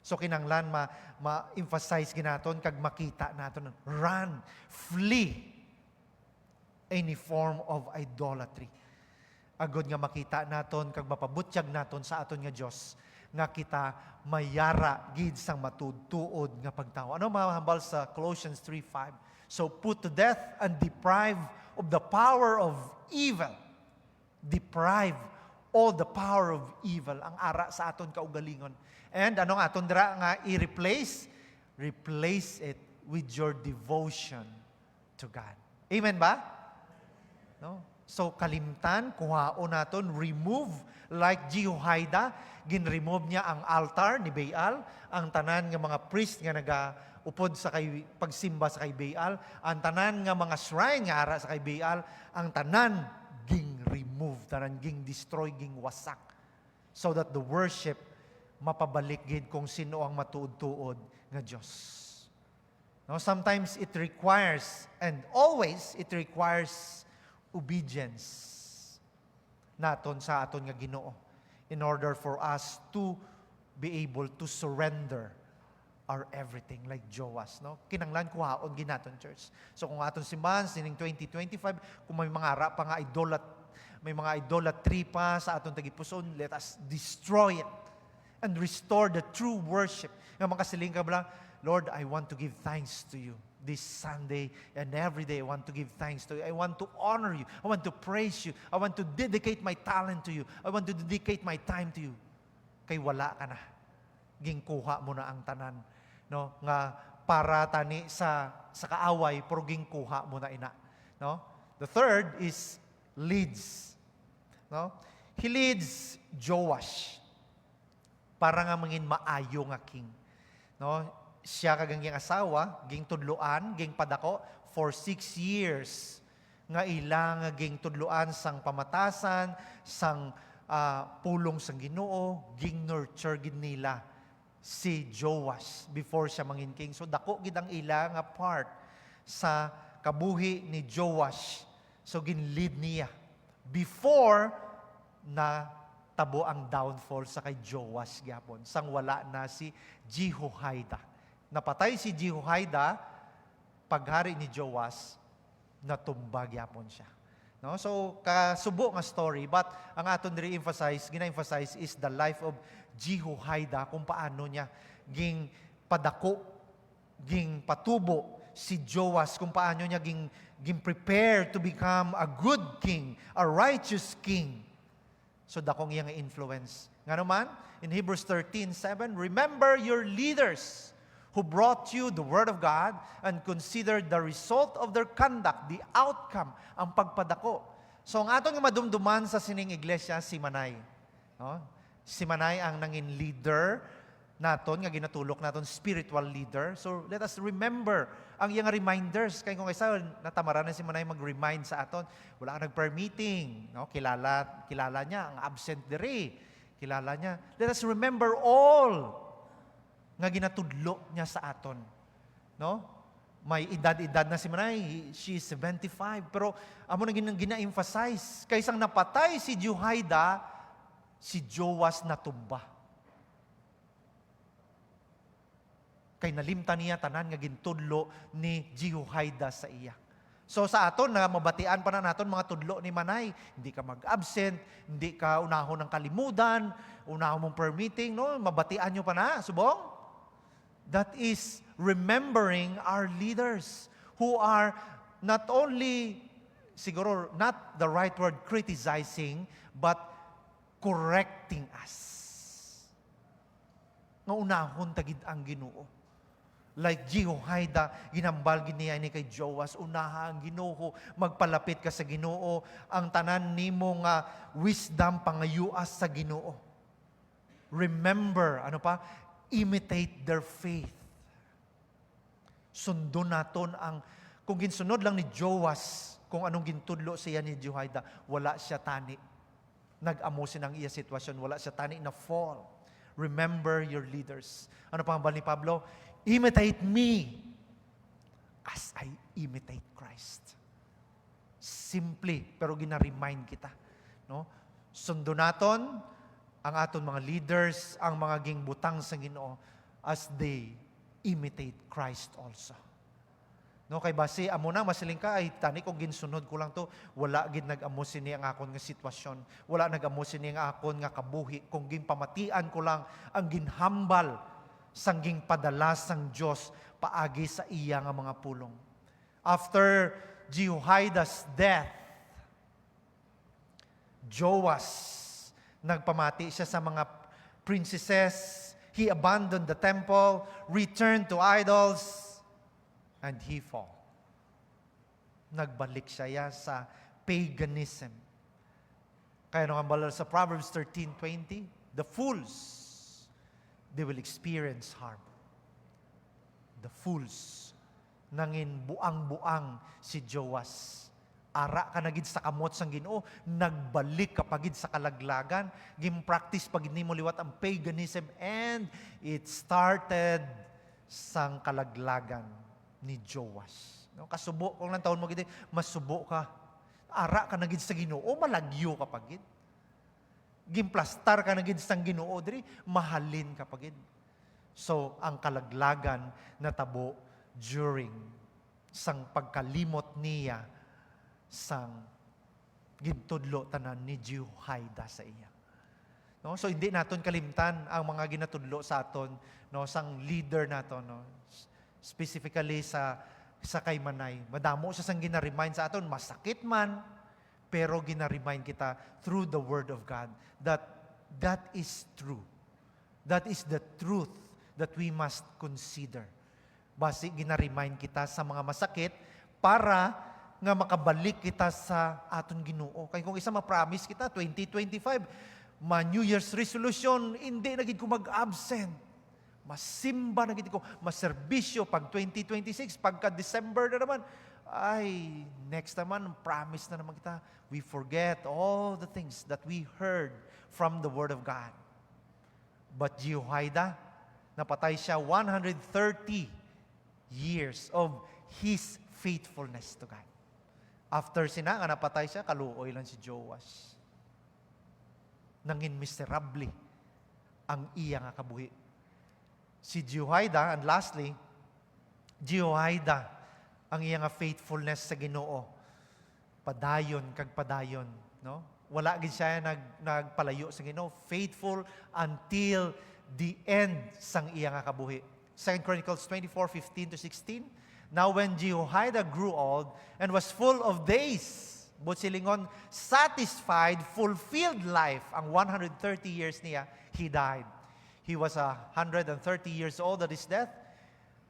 Speaker 3: So kinanglan ma-emphasize ginaton kag makita naton, run, flee any form of idolatry. Agod nga makita naton kag mapabutyag naton sa aton nga Dios nga kita mayara gid sang matud-tuod nga pagtawo. Ano mahambal sa Colossians 3:5? So put to death and deprive of the power of evil. Deprive all the power of evil ang ara sa aton kaugalingon. And anong aton dira nga i-replace? Replace it with your devotion to God. Amen ba? No? So kalimtan, kuhaon naton, remove like Jehoiada, gin-remove niya ang altar ni Baal, ang tanan nga mga priest nga nagaupod sa kay pagsimba sa kay Baal, ang tanan nga mga shrine nga ara sa kay Baal, ang tanan ging remove, tanan ging destroy, ging wasak, so that the worship mapabalik gid kung sino ang matuod-tuod nga Dios. No, sometimes it requires, and always it requires obedience naton sa aton nga Ginoo in order for us to be able to surrender our everything like Joas, no? Kinanglan kuhaon ginaton, church. So kung aton simbahan sining 2025, kung may mga ara pa nga may mga idolatry pa sa aton tagipuson, let us destroy it and restore the true worship. Nga makasiling ka ba, Lord, I want to give thanks to you this Sunday and every day. I want to give thanks to you. I want to honor you. I want to praise you. I want to dedicate my talent to you. I want to dedicate my time to you. Kay wala ka na. Gingkuha mo na ang tanan, no? Nga para tani sa kaaway, pero gingkuha mo na ina, no? The third is leads, no? He leads Joash para nga mangin maayo nga king, no? Siya kagang ging asawa, ging tudloan, ging padako for 6 years nga ilang ging tudloan sang pamatasan, sang pulong sang Ginoo, ging nurture gid nila si Joash before siya mangin king. So dako gid ang ila nga part sa kabuhi ni Joash. So ginlead niya before na tabo ang downfall sa kay Joash gyapon sang wala na si Jehoiada. Napatay si Jehoiada, paghari ni Joash, natumba gyapon siya. No? So, kasubo nga story, but ang aton diri gina-emphasize is the life of Jehoiada, kung paano niya ging padako, ging patubo si Joash, kung paano niya ging prepare to become a good king, a righteous king. So, dakong iyang influence. Nga naman, in Hebrews 13:7, remember your leaders who brought you the Word of God and consider the result of their conduct, the outcome, ang pagpadako. So, ang atong madumduman sa sining iglesia, si Manay. No? Si Manay ang nangin leader naton, nga ginatulok naton, spiritual leader. So, let us remember ang iyang reminders. Kaya kung isa, natamara na si Manay mag-remind sa aton, wala ka nag-prayer meeting. No? Kilala niya, ang absent diri. Kilala niya. Let us remember all nga ginatudlo niya sa aton. No? May edad-edad na si Manay, she is 75, pero amo na gina-emphasize, kaysang napatay si Jehoiada, si Joash natumba. Kay nalimtan niya tanan nga gintudlo ni Jehoiada sa iya. So sa aton na mabatian pa na naton mga tudlo ni Manay, hindi ka mag-absent, hindi ka unahon ng kalimutan, unahon mong prayer meeting, no? Mabatian nyo pa na, subong? That is remembering our leaders who are not only, siguro, not the right word, criticizing, but correcting us. Nga unahon tagid ang Ginoo. Like Jehoiada, ginambal giniya ni kay Joas, unaha ang Ginoo, magpalapit ka sa Ginoo, ang tanan nimo nga wisdom pangayuas sa Ginoo. Remember, imitate their faith. Sundon naton ang, kung ginsunod lang ni Joas, kung anong gintudlo siya ni Jehoiada, wala siya tani. Nag-amo sinang iya sitwasyon, wala siya tani na fall. Remember your leaders. Ano pa ang bal ni Pablo? Imitate me as I imitate Christ. Simply, pero gina-remind kita. No? Sundo naton ang aton mga leaders, ang mga gingbutang sa Ginoo as they imitate Christ also. No, kay base amo na masiling ka ay tani kung ginsunod ko lang to, wala gid nag-amo sini ang akon nga sitwasyon, wala nag-amo sini ang akon nga kabuhi, kung ginpamatian ko lang ang ginhambal sangging padalas sang Dios paagi sa iya nga mga pulong. After Jehoiada's death, Joas nagpamati siya sa mga princesses. He abandoned the temple, returned to idols, and he fall. Nagbalik siya sa paganism. Kaya nung ang sa Proverbs 13:20, the fools, they will experience harm. The fools, nangin buang-buang si Joas. Ara ka na gid sa kamot sang Ginoo, nagbalik ka pagid sa kalaglagan, gim-practice pagid nimo liwat ang paganism, and it started sang kalaglagan ni Joas. No, kasubo kung lang taon mo gid, masubo ka. Ara ka na gid sa Ginoo, malagyo ka pagid. Gimplastar ka na gid sang Ginoo diri, mahalin ka pagid. So ang kalaglagan natabo during sang pagkalimot niya sang gintudlo tanan ni Jehoiada sa iya. No, so hindi naton kalimtan ang mga ginatudlo sa aton, no, sang leader naton, no. Specifically sa Kaymanay. Madamo siya sang gina-remind sa aton, masakit man, pero gina-remind kita through the word of God that is true. That is the truth that we must consider. Basi gina-remind kita sa mga masakit para nga makabalik kita sa aton Ginoo. Kaya kung isa ma-promise kita, 2025, New Year's resolution, hindi na gid ko mag-absent. Masimba na gid ko, maserbisyo pag 2026, pagka December na naman, ay, next naman, promise na naman kita, we forget all the things that we heard from the Word of God. But Jehoiada, napatay siya 130 years of his faithfulness to God. After sina, nga napatay siya, kaluoy lang si Joas. Nangin miserably ang iya nga kabuhi. Si Jehoiada, and lastly, Jehoiada, ang iya nga faithfulness sa Ginoo, padayon kag padayon, no? Wala gid siya nagpalayo sa Ginoo, faithful until the end sang iya nga kabuhi. 2 Chronicles 24:15-16. Now when Jehoiada grew old and was full of days, but silingon, satisfied, fulfilled life, ang 130 years niya, he died. He was 130 years old at his death.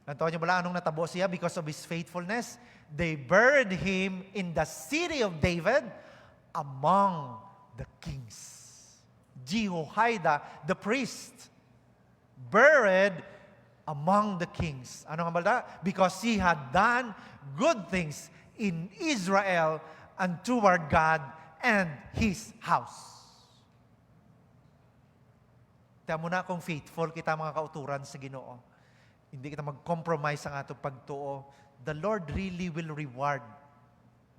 Speaker 3: Nantaon niyo ba anong natabo siya because of his faithfulness? They buried him in the city of David among the kings. Jehoiada, the priest, buried among the kings. Ano nga balda? Because he had done good things in Israel and toward God and His house. Tiyan mo na kung faithful kita mga kauturan sa Ginoo. Hindi kita mag-compromise ang atong pagtuo. The Lord really will reward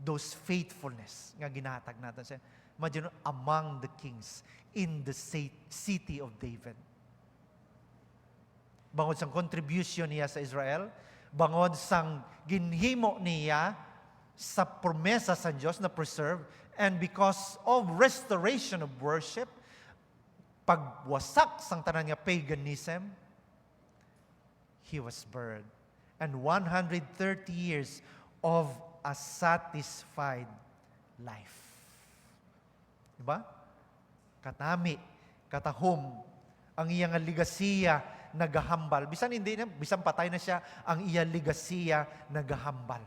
Speaker 3: those faithfulness nga ginatag natin siya. Imagine, among the kings in the city of David. Bangod sang contribution niya sa Israel, bangod sang ginhimo niya sa promesa sa Diyos na preserve, and because of restoration of worship, pagwasak sang tanan nga paganism, he was buried. and 130 years of a satisfied life. Diba? Katami, katahom, ang iyang ligasiya nagahambal. Bisan patay na siya, ang iyang ligasiya nagahambal.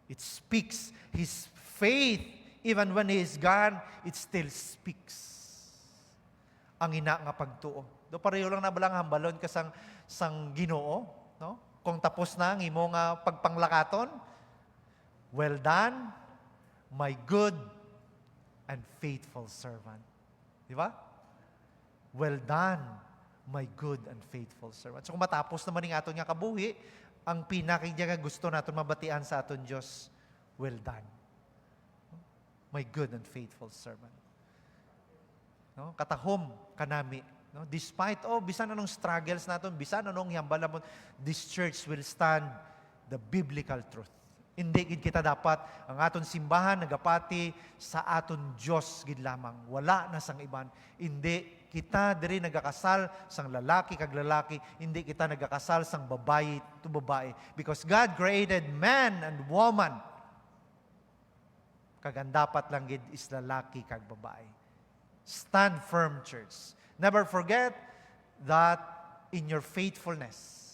Speaker 3: It speaks his faith, even when he is gone, it still speaks. Ang ina nga pagtuo. Do pareho lang nabalang hambalon ka sang Ginoo, no? Kung tapos na ang imo nga pagpanglakaton, well done, my good and faithful servant. Di ba? Well done, my good and faithful servant. So kung matapos naman ng aton nga kabuhi, ang pinakinggan nga gusto naton mabatian sa aton Diyos, well done, my good and faithful servant. No? Katahom kanami. No? Despite, bisan anong struggles naton, bisan anong hiyambal mo, this church will stand the biblical truth. Hindi gid kita dapat ang aton simbahan nagapati sa aton Dios gid lamang. Wala na sang iban. Hindi kita diri nagakasal sang lalaki kag lalaki, hindi kita nagakasal sang babae to babae, because God created man and woman. Kag ang dapat lang gid is lalaki kag babae. Stand firm, church. Never forget that in your faithfulness,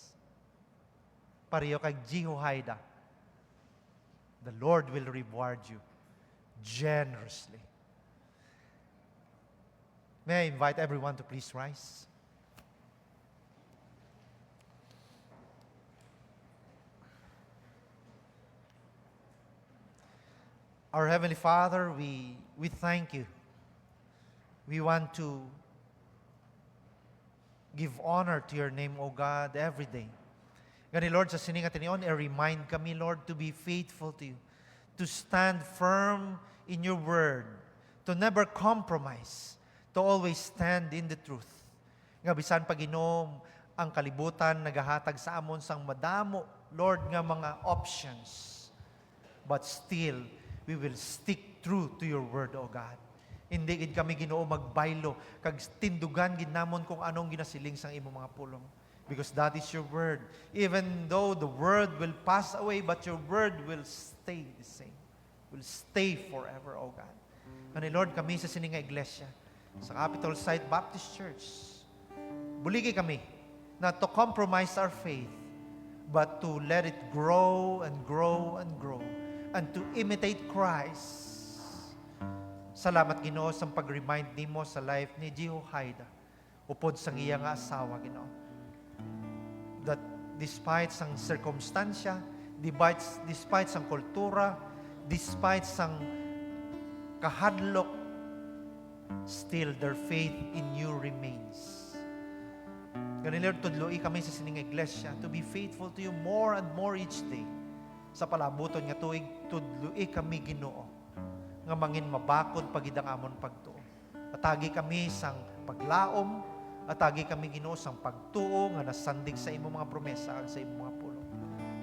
Speaker 3: pareho kag Jehoiada, the Lord will reward you generously. May I invite everyone to please rise? Our Heavenly Father, we thank you. We want to give honor to your name, O God, every day. Gani Lord, sa siningat niyon, remind kami, Lord, to be faithful to you, to stand firm in your word, to never compromise, to always stand in the truth. Nga bisan Panginoon, ang kalibutan nagahatag sa amon sang madamo, Lord, nga mga options. But still, we will stick true to your word, O God. Hindi gid kami Ginoo magbaylo kag tindugan gid namon kung anong ginasiling sang imo mga pulong. Because that is your word. Even though the word will pass away, but your word will stay the same. Will stay forever, O God. Kani Lord, kami sa sininga iglesia, sa Capital Site Baptist Church, buligi kami not to compromise our faith, but to let it grow and grow and grow, and to imitate Christ. Salamat Ginoo sa pag-remind nimo sa life ni Jehoiada upod sang iya nga asawa, Ginoo. That despite sang circumstansya, despite sang kultura, despite sang kahadlok, still their faith in you remains. Ganun Lord, tudloi kami sa sining iglesia to be faithful to you more and more each day. Sa palabuton nga tuig, tudloi kami Ginoo nga mangin mabakod pagidang amon pagtuo. Atagi kami sang paglaom, atagi kami Ginoo sang pagtuo nga nasandig sa imo mga promesa ag sa imo mga pulong.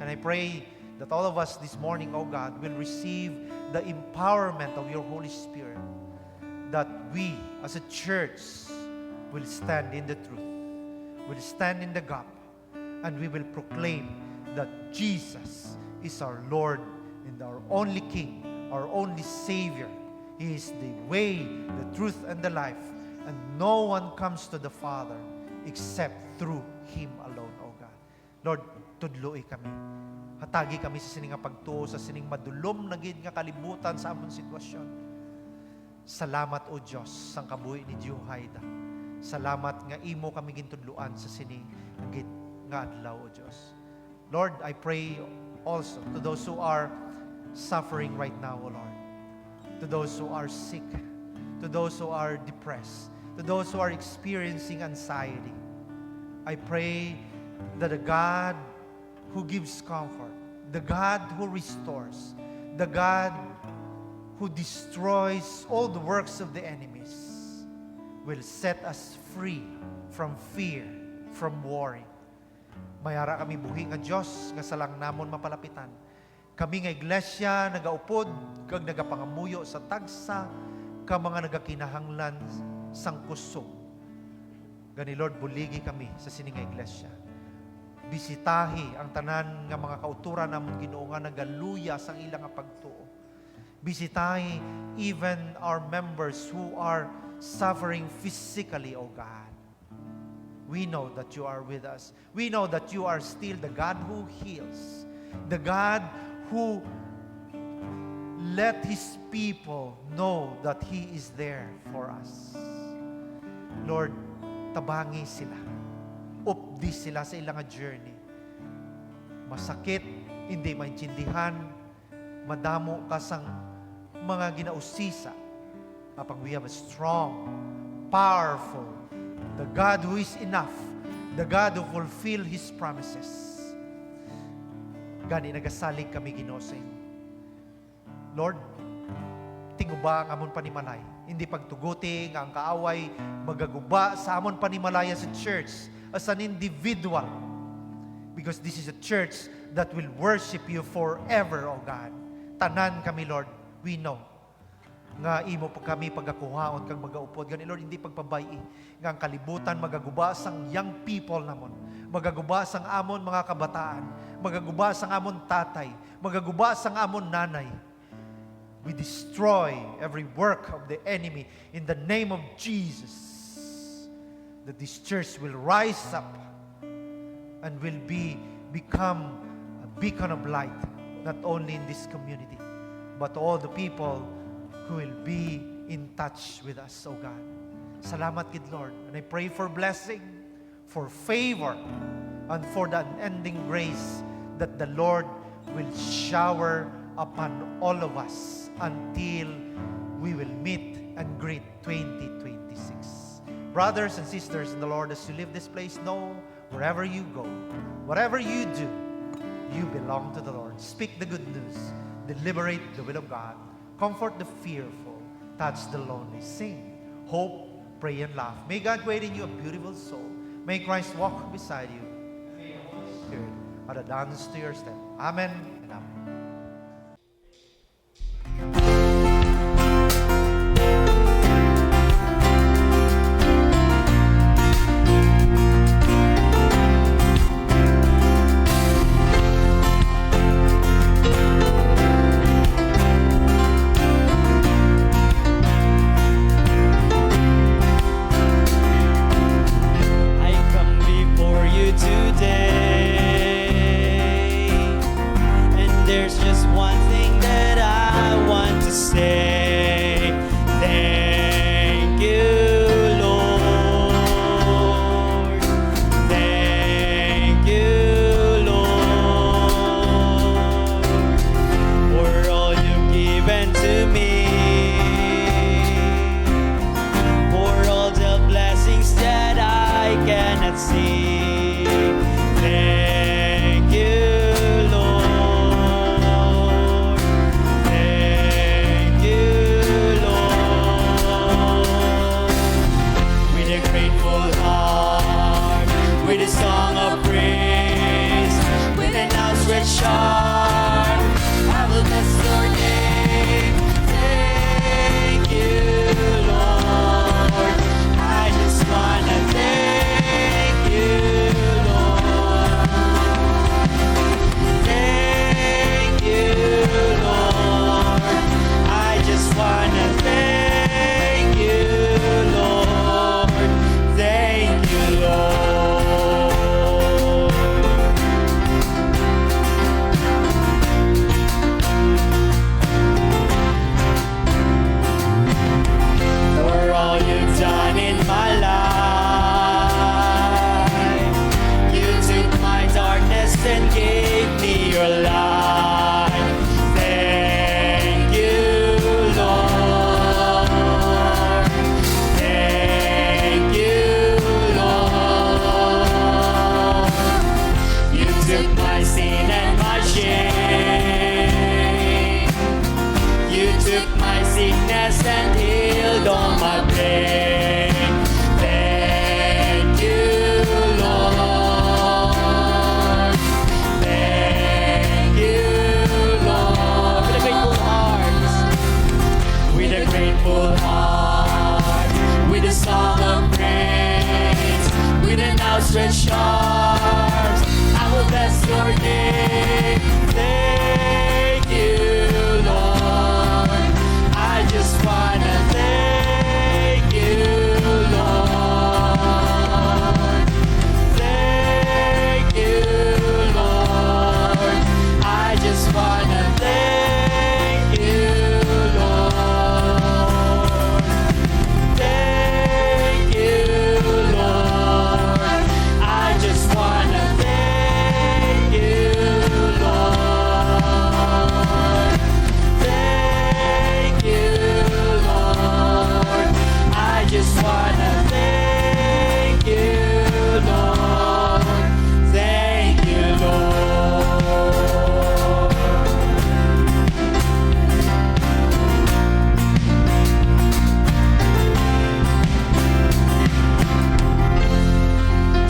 Speaker 3: And I pray that all of us this morning, O God, will receive the empowerment of your Holy Spirit, that we as a church will stand in the truth, will stand in the gap, and we will proclaim that Jesus is our Lord and our only King, our only Savior. He is the way, the truth, and the life. And no one comes to the Father except through Him alone, O God. Lord, tudloi kami. Hatagi kami sa sining nga pagtuo, sa sining madulom na gid nga kalibutan sa among sitwasyon. Salamat, O Diyos, sang kabuhi ni Jehoiada. Salamat nga imo kami gintudluan sa sining gid nga adlaw, O Diyos. Lord, I pray also to those who are suffering right now, O Lord. To those who are sick, to those who are depressed, to those who are experiencing anxiety. I pray that the God who gives comfort, the God who restores, the God who destroys all the works of the enemies will set us free from fear, from worry. Mayara kami buhi nga Diyos nga salang namon mapalapitan. Kami nga iglesia nagaupod kag nagapangamuyo sa tagsa ka mga nagakinahanglan sang kusog. Gani Lord, buligi kami sa sining nga iglesia. Bisitahi ang tanan nga mga kauturan namon Ginoo nga nagaluya sa ilang nga pagtuo. Bisitahi even our members who are suffering physically, O God. We know that you are with us. We know that you are still the God who heals, the God who let His people know that He is there for us. Lord, tabangi sila. Updi sila sa ilang journey. Masakit, hindi maintindihan, madamo kasang mga ginausisa. Kapag we have a strong, powerful, the God who is enough, the God who fulfill His promises. Gani nagasalig kami Ginoo sa inyo. Lord, tinguba ang amon panimalay. Hindi pagtuguti nga ang kaaway magaguba sa amon panimalaya sa church as an individual. Because this is a church that will worship you forever, O God. Tanan kami, Lord, we know nga imo pa kami pagakuhaon kang magaupod. Gani, Lord, hindi pagpabayi nga ang kalibutan magagubas ang young people namon. Magagubas ang amon mga kabataan. Magagubas ang amon tatay. Magagubas ang amon nanay. We destroy every work of the enemy in the name of Jesus. That this church will rise up and will become a beacon of light, not only in this community, but all the people who will be in touch with us, O God. Salamat, good Lord. And I pray for blessing, for favor, and for the unending grace that the Lord will shower upon all of us until we will meet and greet 2026. Brothers and sisters in the Lord, as you leave this place, know wherever you go, whatever you do, you belong to the Lord. Speak the good news. Deliberate the will of God. Comfort the fearful. Touch the lonely. Sing, hope, pray, and laugh. May God create in you a beautiful soul. May Christ walk beside you. May the Holy Spirit add a dance to your step. Amen and amen.
Speaker 1: I come before you today, and there's just one thing that I want to say. Thank you, Lord. Thank you, Lord, for all you've given to me, for all the blessings that I cannot see. Thank you, Lord. Thank you, Lord. With a grateful heart, with a song of praise, with an outstretched arm, I will bless your name. Thank you, Lord. I just wanna thank you, Lord. Thank you, Lord. I just wanna thank you, Lord. Thank you, Lord. For all you've done in my life, you took my darkness and gave me your light. Thank you, Lord. Thank you, Lord. You took my sin and my shame. You took my sickness and